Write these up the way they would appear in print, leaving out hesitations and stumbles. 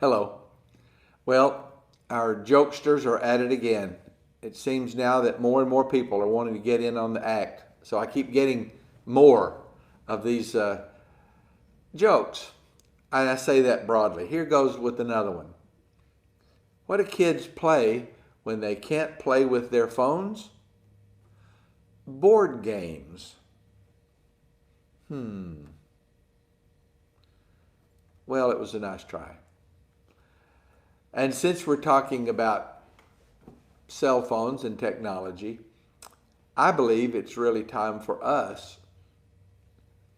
Hello. Well, our jokesters are at it again. It seems now that more and more people are wanting to get in on the act. So I keep getting more of these jokes. And I say that broadly. Here goes with another one. What do kids play when they can't play with their phones? Board games. Well, it was a nice try. And since we're talking about cell phones and technology, I believe it's really time for us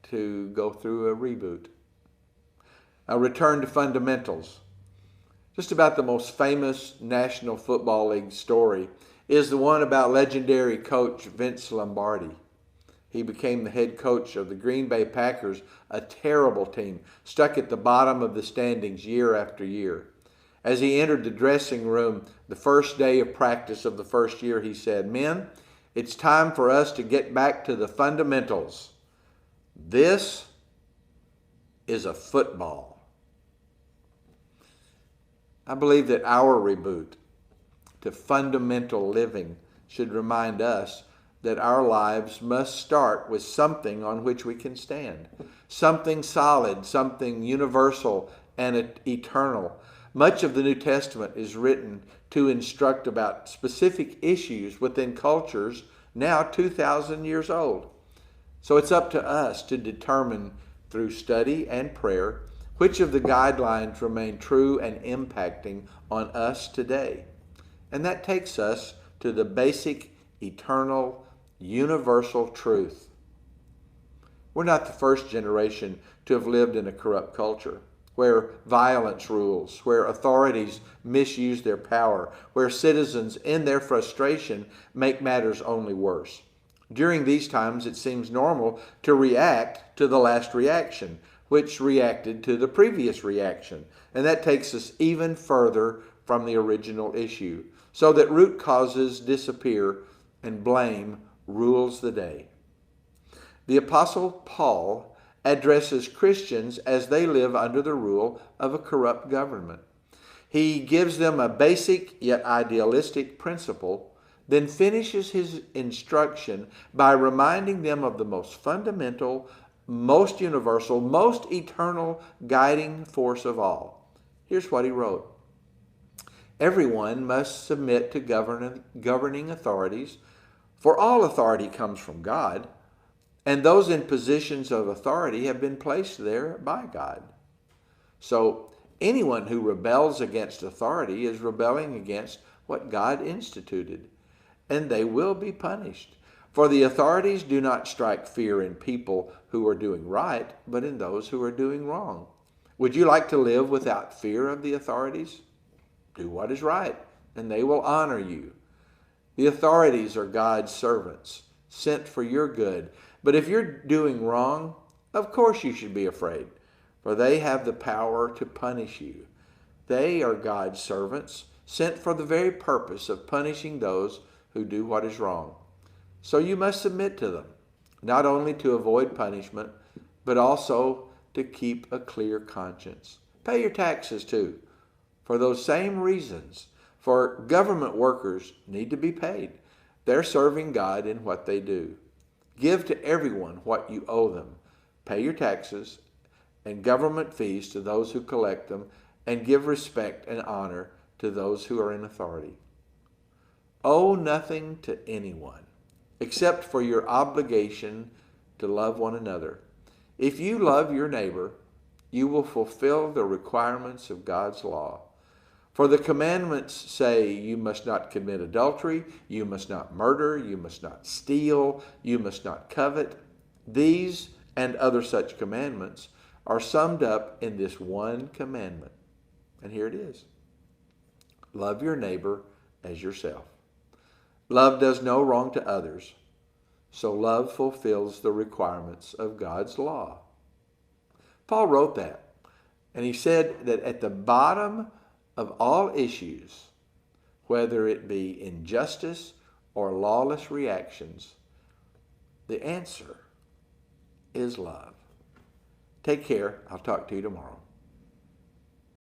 to go through a reboot, a return to fundamentals. Just about the most famous National Football League story is the one about legendary coach Vince Lombardi. He became the head coach of the Green Bay Packers, a terrible team, stuck at the bottom of the standings year after year. As he entered the dressing room the first day of practice of the first year, he said, "Men, it's time for us to get back to the fundamentals. This is a football." I believe that our reboot to fundamental living should remind us that our lives must start with something on which we can stand, something solid, something universal and eternal. Much of the New Testament is written to instruct about specific issues within cultures now 2,000 years old. So it's up to us to determine through study and prayer which of the guidelines remain true and impacting on us today. And that takes us to the basic, eternal, universal truth. We're not the first generation to have lived in a corrupt culture, where violence rules, where authorities misuse their power, where citizens, in their frustration, make matters only worse. During these times, it seems normal to react to the last reaction, which reacted to the previous reaction. And that takes us even further from the original issue, so that root causes disappear and blame rules the day. The Apostle Paul addresses Christians as they live under the rule of a corrupt government. He gives them a basic yet idealistic principle, then finishes his instruction by reminding them of the most fundamental, most universal, most eternal guiding force of all. Here's what he wrote. Everyone must submit to governing authorities, for all authority comes from God, and those in positions of authority have been placed there by God. So anyone who rebels against authority is rebelling against what God instituted, and they will be punished. For the authorities do not strike fear in people who are doing right, but in those who are doing wrong. Would you like to live without fear of the authorities? Do what is right, and they will honor you. The authorities are God's servants, sent for your good. But if you're doing wrong, of course you should be afraid, for they have the power to punish you. They are God's servants, sent for the very purpose of punishing those who do what is wrong. So you must submit to them, not only to avoid punishment, but also to keep a clear conscience. Pay your taxes too, for those same reasons. For government workers need to be paid. They're serving God in what they do. Give to everyone what you owe them. Pay your taxes and government fees to those who collect them, and give respect and honor to those who are in authority. Owe nothing to anyone except for your obligation to love one another. If you love your neighbor, you will fulfill the requirements of God's law. For the commandments say you must not commit adultery, you must not murder, you must not steal, you must not covet. These and other such commandments are summed up in this one commandment. And here it is. Love your neighbor as yourself. Love does no wrong to others, so love fulfills the requirements of God's law. Paul wrote that, and he said that at the bottom of all issues, whether it be injustice or lawless reactions, the answer is love. Take care. I'll talk to you tomorrow.